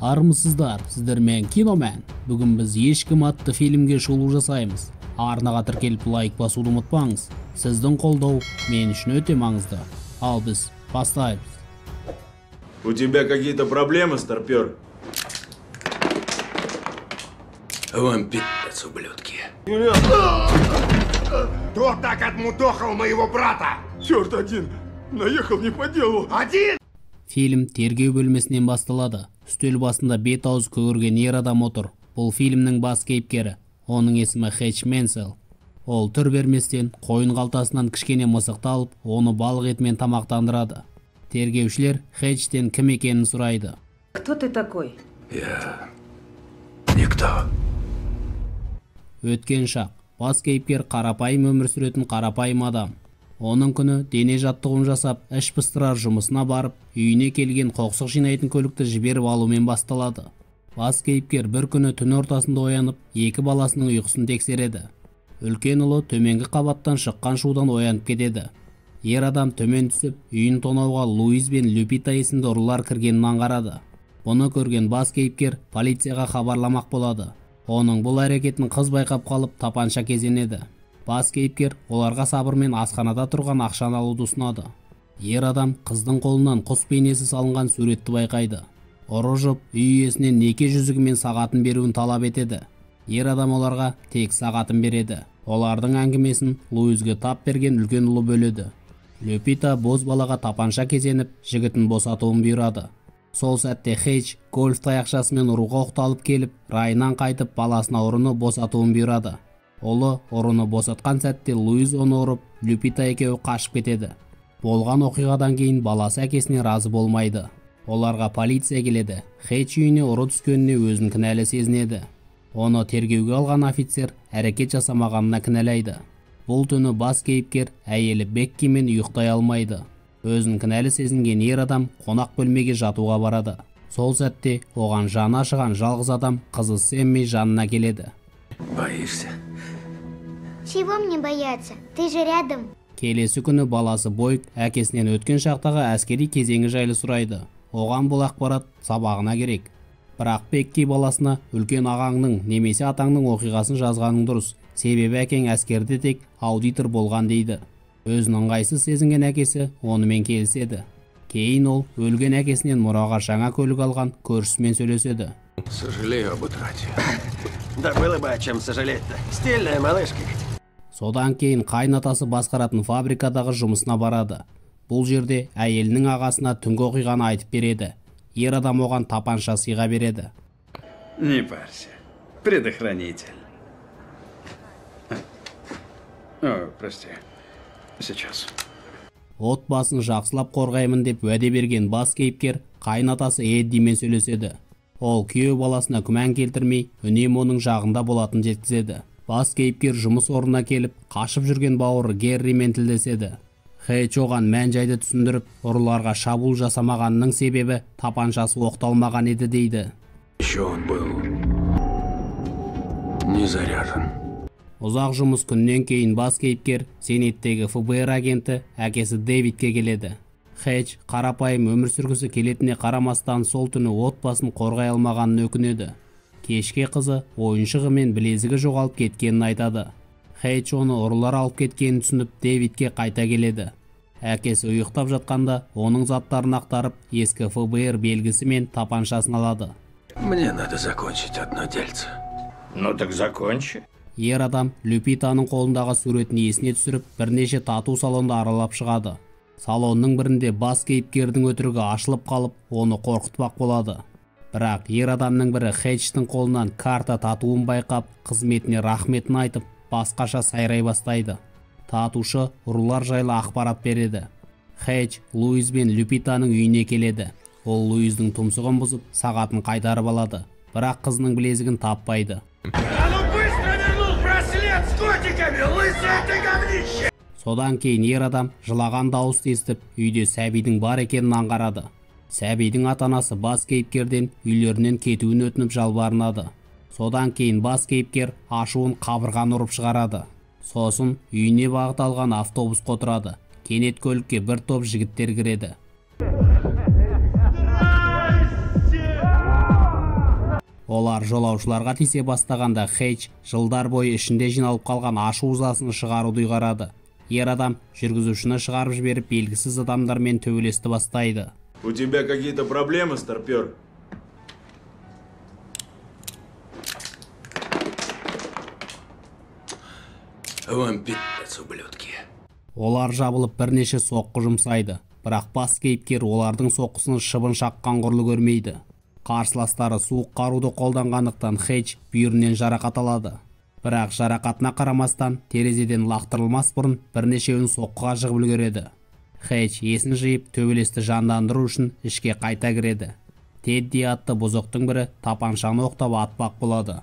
Армысыздар, сіздермен Киномен. Бүгін біз ешкім атты фильмге шолу жасаймыз. Арнаға тіркеліп лайк басуды ұмытпаңыз. Сіздің қолдау мен үшін өте маңызды. Ал біз бастаймыз. У тебя какие-то проблемы, старпер? Вам пи***ц, ублюдки. Кто так отмудохал моего брата? Черт один, наехал не по делу. Один? Фильм тергеу бөлмесінен басталады. Үстел басында бет ауыз көгерген ер адам отыр. Бұл фильмнің бас кейіпкері. Оның есімі Хэтч Менсел. Ол түр берместен қойын қалтасынан кішкене мысықты алып, оны балық етімен тамақтандырады. Тергеушілер Хэтчтен кім екенін сұрайды. Кто ты такой? Я... никто. Өткен шақ. Бас кейіпкер қарапайым өмір сүретін қарапайым адам. Оның күні дене жаттығуын жасап, іш пыстырар жұмысына барып, үйіне келген қоқсық жинайтын көлікті жіберіп алумен басталады. Бас кейіпкер бір күні түн ортасында оянып, екі баласының ұйқысын тексереді. Үлкен ұлы төменгі қабаттан шыққан шудан оянып кетеді. Ер адам төмен түсіп, үйін тонауға Луиз бен Люпита есімді ұрылар кіргенін аңғарады. Бұны көрген бас кейіпкер полицияға хабарламақ болады. Оның бұл әрекетін қыз байқап қалып, тапанша кезенеді. Бас кейіпкер оларға сабырмен асханада тұрған ақшаны алуды ұсынады. Ер адам қыздың қолынан құс бейнесі салынған суретті байқайды. Ұры жұп үй иесінен неке жүзігі мен сағатын беруін талап етеді. Ер адам оларға тек сағатын береді. Олардың әңгімесін Луизге тап берген үлкен ұлы бөледі. Люпита боз балаға тапанша кезеніп, жігітін босатуын бұйырады. Сол сәтте Хэтч гольф таяқшасымен ұруға оқталып келіп, райынан қайтып баласына ұрыны босатуын бұйырады. Олы ұрыны босатқан сәтте Луиз оны ұрып, Люпита екеуі қашып кетеді. Болған оқиғадан кейін баласы әкесіне разы болмайды. Оларға полиция келеді. Хэтч үйіне ұры түскеніне өзін кінәлі сезінеді. Оны тергеуге алған офицер әрекет жасамағанына кінәлайды. Бұл түні бас кейіпкер әйелі Беккимен ұйықтай алмайды. Өзін кінәлі сезінген ер адам қонақ бөлмеге жатуға барады. Сол сәтте оған жаны ашыған жалғыз адам қызы Сэмми жанына келеді. Боишься? Чего мне бояться? Ты же рядом. Келесі күні баласы Бойд әкесінен өткен шақтағы әскери кезеңі жайлы сұрайды. Оған бұл ақпарат сабағына керек. Бірақ Бекки баласына үлкен ағаңның немесе атаңның оқиғасын жазғаның дұрыс. Себебі әкең әскерде тек аудитор болған дейді. Өзін ыңғайсыз сезінген әкесі онымен келіседі. Кейін ол өлген әкесінен мұраға жаңа көлік алған көршісімен сөйлеседі. Сожалею об утрате. Да было бы о чем сожалеть-то. Стильная малышка. Содан кейін қайнатасы басқаратын фабрикадағы жұмысына барады. Бұл жерде әйелінің ағасына түнгі оқиғаны айтып береді. Ер адам оған тапанша сыйға береді. Не парься. Предохранитель. О, прости. Сейчас. Отбасын жақсылап қорғаймын деп уәде берген бас кейіпкер қайнатасы Эддимен сөйлеседі. Ол күйеу баласына күмән келтірмей, үнемі оның жағында болатын жеткізеді. Бас кейіпкер жұмыс орнына келіп, қашып жүрген бауыры Герримен тілдеседі. Хэтч оған мән-жайды түсіндіріп, ұрыларға шабуыл жасамағанның себебі тапаншасы оқталмаған еді дейді. Еще он был не заряжен. Ұзақ жұмыс күннен кейін бас кейіпкер Зениттегі ФБР агенті әкесі Дэвидке келеді. Хэтч қарапайым өмір сүргісі келетіне қарамастан сол түні отбасын қорғай алмағанын өкінеді. Кешке қызы ойыншығы мен білезігі жоғалып кеткенін айтады. Хэтч оны ұрылар алып кеткенін түсініп Дэвидке қайта келеді. Әкесі ұйықтап жатқанда оның заттарын ақтарып, ескі ФБР белгісі мен тапаншасын алады. Мне надо закончить одно дельце. Ну так закончи. Ер адам Люпитаның қолындағы суретін есіне түсіріп, бірнеше тату салонды аралап шығады. Салонның бірінде бас кейіпкердің өтірігі ашылып қалып, оны қорқытпақ болады. Бірақ ер адамның бірі Хэтчтің қолынан карта татуын байқап, қызметіне рахметін айтып, басқаша сайрай бастайды. Татушы ұрылар жайлы ақпарат береді. Хэтч Луиз бен Люпитаның үйіне келеді. Ол Луиздің тұмсығын бұзып, сағатын қайтарып алады. Бірақ қызының білезігін таппайды. Содан кейін ер адам жылаған дауысты естіп, үйде сәбидің бар екенін аңғарады. Сәбидің ата-анасы бас кейіпкерден үйлерінен кетуін өтініп жалбарынады. Содан кейін бас кейіпкер ашуын қабырғаны ұрып шығарады. Сосын үйіне бағыт алған автобусқа отырады. Кенет көлікке бір топ жігіттер кіреді. Олар жолаушыларға тисе бастағанда Хейдж жылдар бойы ішінде жиналып қалған ашу ызасын шығаруды ұйғарады. Ер адам жүргізушіні шығарып жіберіп белгісіз адамдармен төбелесті бастайды. У тебя какие-то проблемы, старпер? Вам пи***ц, ублюдки. Олар жабылып бірнеше соққы жұмсайды, бірақ бас кейіпкер олардың соққысын шыбын шаққан құрлы көрмейді. Қарсыластары суық қаруды қолданғандықтан Хейдж бүйірінен жарақат алады. Бірақ жарақатына қарамастан терезеден лақтырылмас бұрын бірнешеуін соққыға жығып үлгереді. Хейдж есін жиып төбелесті жандандыру үшін ішке қайта кіреді. Тедди атты бұзықтың бірі тапаншаны оқтап атпақ болады.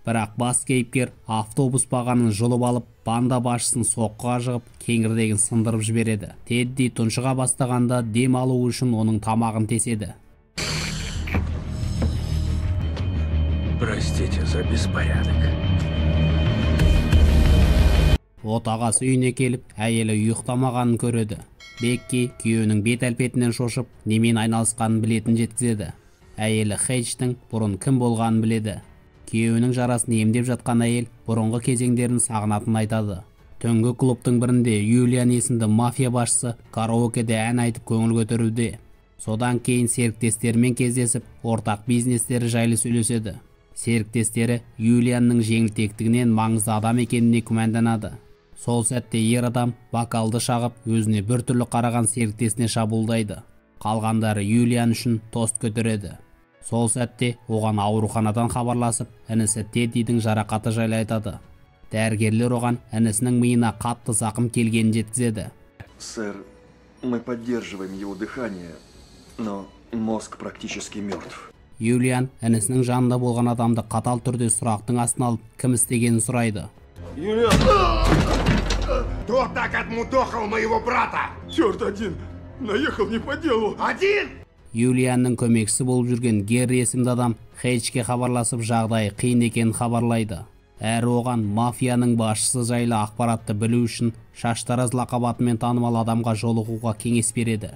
Бірақ бас кейіпкер автобус бағанын жұлып алып, банда басшысын соққыға жығып, кеңірдегін сындырып жібереді. Тедди тұншыға бастағанда дем алу үшін оның тамағын теседі. Простите за беспорядок. Отағасы үйіне келіп, әйелі ұйықтамағанын көреді. Бекки күйеуінің бет әлпетінен шошып, немен айналысқанын білетін жеткізеді. Әйелі Хейдждің бұрын кім болғанын біледі. Күйеуінің жарасын емдеп жатқан әйел бұрынғы кезеңдерін сағынатын айтады. Түнгі клубтың бірінде Юлиан есімді мафия басшысы караокеде ән айтып көңіл көтеруде. Содан кейін серіктестерімен кездесіп, ортақ бизнестері жайлы сөйлеседі. Серіктестері Юлианның жеңілтектігінен маңызды адам екеніне күмәнданады. Сол сәтте ер адам бокалды шағып, өзіне біртүрлі қараған серіктесіне шабуылдайды. Қалғандары Юлиан үшін тост көтереді. Сол сәтте оған ауруханадан хабарласып, інісі Теддидің жарақаты жайлы айтады. Дәрігерлер оған інісінің миына қатты зақым келгенін жеткізеді. Сэр, мы поддерживаем его дыхание, но мозг практически мертв. Юлиан інісінің жанында болған адамды қатал түрде сұрақтың астына алып, кім істегенін сұрайды. Кто так отмудохал моего брата? Черт один! Наехал не по делу! Один? Юлианның көмекшісі болып жүрген Герри есімді адам Хейджке хабарласып жағдайы қиын екенін хабарлайды. Әрі оған мафияның басшысы жайлы ақпаратты білу үшін Шаштараз лақабатымен танымал адамға жолығуға кеңес береді.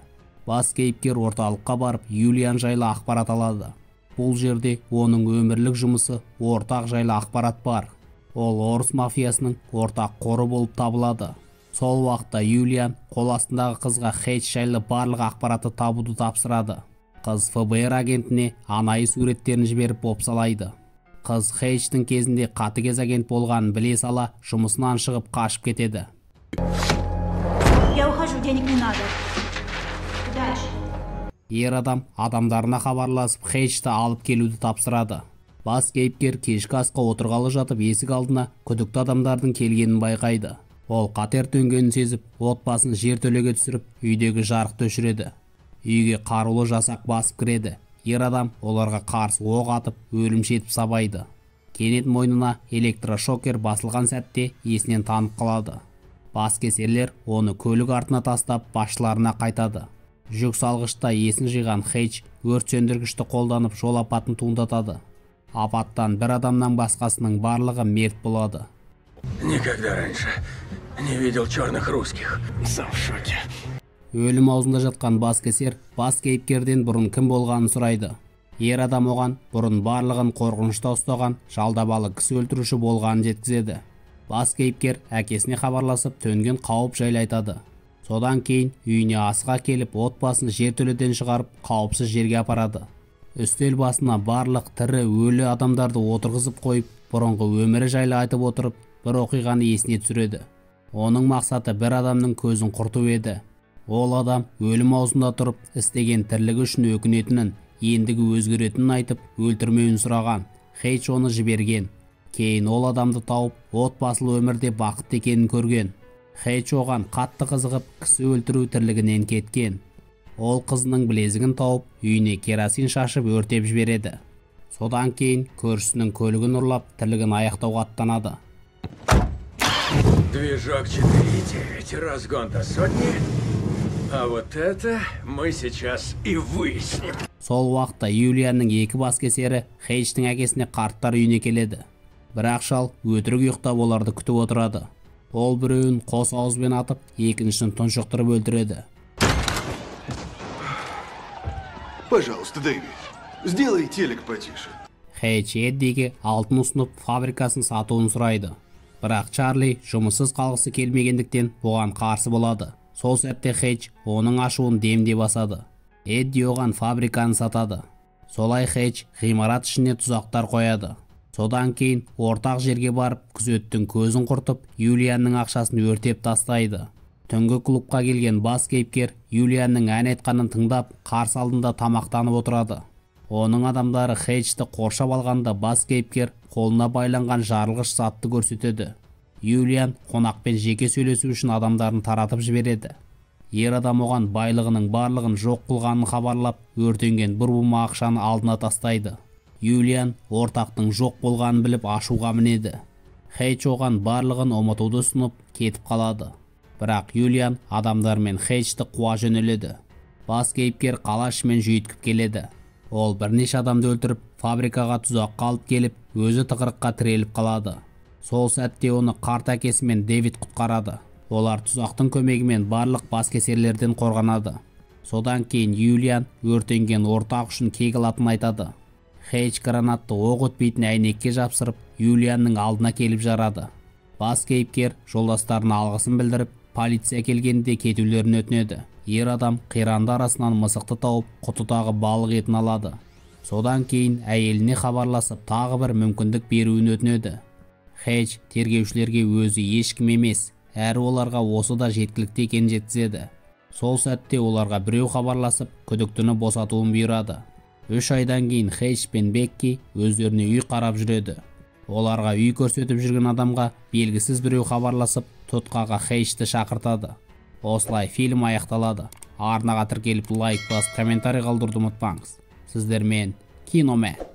Бас кейіпкер орталыққа барып Юлиан жайлы ақпарат алады. Бұл жерде оның өмірлік жұмысы ортақ жайлы ақпарат бар. Ол орыс мафиясының ортақ қоры болып табылады. Сол уақытта Юлиан қол астындағы қызға Хейдж жайлы барлық ақпаратты табуды тапсырады. Қыз ФБР агентіне анайы суреттерін жіберіп бопсалайды. Қыз Хейдждің кезінде қатыгез агент болғанын біле сала, жұмысынан шығып қашып кетеді. Я ухожу, денег не надо. Дальше. Ер адам адамдарына хабарласып Хейджді алып келуді тапсырады. Бас кейіпкер кешкі асқа отырғалы жатып есік алдына күдікті адамдардың келгенін байқайды. Ол қатер төнгенін сезіп, отбасын жертөлеге түсіріп, үйдегі жарықты өшіреді. Үйге қарулы жасақ басып кіреді. Ер адам оларға қарсы оқ атып, өлімші етіп сабайды. Кенет мойнына электрошокер басылған сәтте есінен танып қалады. Баскесерлер оны көлік артына тастап, басшыларына қайтады. Жүк салғышта есін жиған Хейдж өрт сөндіргішті қолданып жол апатын туындатады. Апаттан бір адамнан басқасының барлығы мерт болады. Никогда раньше не видел черных русских. Сам в шоке. Өлім аузында жатқан баскесер бас кейіпкерден бұрын кім болғанын сұрайды. Ер адам оған бұрын барлығын қорқынышта ұстаған жалдабалы кісі өлтіруші болғанын жеткізеді. Бас кейіпкер әкесіне хабарласып төнген қауіп жайлы айтады. Содан кейін үйіне асыға келіп, отбасын жертөледен шығарып, қауіпсіз жерге апарады. Үстел басына барлық тірі өлі адамдарды отырғызып қойып, бұрынғы өмірі жайлы айтып отырып, бір оқиғаны есіне түсіреді. Оның мақсаты бір адамның көзін құрту еді. Ол адам өлім аузында тұрып, істеген тірлігі үшін өкінетінін, ендігі өзгеретінін айтып, өлтірмеуін сұраған. Хейдж оны жіберген. Кейін ол адамды тауып, отбасылы өмірде бақытты екенін көрген. Хейдж оған қатты қызығып, кісі өлтіру тірлігінен кеткен. Ол қызының білезігін тауып, үйіне керосин шашып өртеп жібереді. Содан кейін көршісінің көлігін ұрлап, тірлігін аяқтауға аттанады. Движок 4.9, разгон до сотни. А вот это мы сейчас и выясним. Сол уақытта Юлианның екі баскесері Хейдждің әкесіне қарттар үйіне келеді. Бірақ шал өтірік ұйықтап оларды күтіп отырады. Ол біреуін қос ауызбен атып, екіншісін тұншықтырып өлтіреді. Пожалуйста, Дэвид, сделай телек потише. Хейдж Эддиге алтын ұсынып фабрикасын сатуын сұрайды. Бірақ Чарли жұмыссыз қалғысы келмегендіктен бұған қарсы болады. Сол сәтте Хейдж оның ашуын демде басады. Эдди оған фабриканы сатады. Солай Хейдж ғимарат ішіне тұзақтар қояды. Содан кейін ортақ жерге барып, күзеттің көзін құртып, Юлианның ақшасын өртеп тастайды. Түнгі клубқа келген бас кейіпкер Юлианның ән айтқанын тыңдап, қарсы алдында тамақтанып отырады. Оның адамдары Хейджті қоршап алғанда бас кейіпкер қолына байланған жарылғыш затты көрсетеді. Юлиан қонақпен жеке сөйлесу үшін адамдарын таратып жібереді. Ер адам оған байлығының барлығын жоқ қылғанын хабарлап, өртенген бір бума ақшаны алдына тастайды. Юлиан ортақтың жоқ болғанын біліп ашуға мінеді. Хейдж оған барлығын ұмытуды ұсынып кетіп қалады. Бірақ Юлиан адамдармен Хейджті қуа жөнеледі. Бас кейіпкер қала ішімен жүйткіп келеді. Ол бірнеше адамды өлтіріп, фабрикаға тұзаққа алып келіп, өзі тығырыққа тіреліп қалады. Сол сәтте оны қарт әкесі мен Дэвид құтқарады. Олар тұзақтың көмегімен барлық баскесерлерден қорғанады. Содан кейін Юлиан өртенген ортақ үшін кек алатынын айтады. Хейдж гранатты оқ өтпейтін әйнекке жапсырып, Юлианның алдына келіп жарады. Бас кейіпкер жолдастарына алғысын білдіріп, полиция келгенде кетулерін өтінеді. Ер адам қиранды арасынан мысықты тауып, құтыдағы балық етін алады. Содан кейін әйеліне хабарласып, тағы бір мүмкіндік беруін өтінеді. Хейдж тергеушілерге өзі ешкім емес, әрі оларға осы да жеткілікті екенін жеткізеді. Сол сәтте оларға біреу хабарласып, күдіктіні босатуын бұйырады. 3 айдан кейін Хейдж пен Бекки өздеріне үй қарап жүреді. Оларға үй көрсетіп жүрген адамға белгісіз біреу хабарласып, тұтқаға Хейджті шақыртады. Осылай фильм аяқталады. Арнаға тіркеліп лайк басып комментарий қалдыруды ұмытпаңыз. Сіздермен Киномән.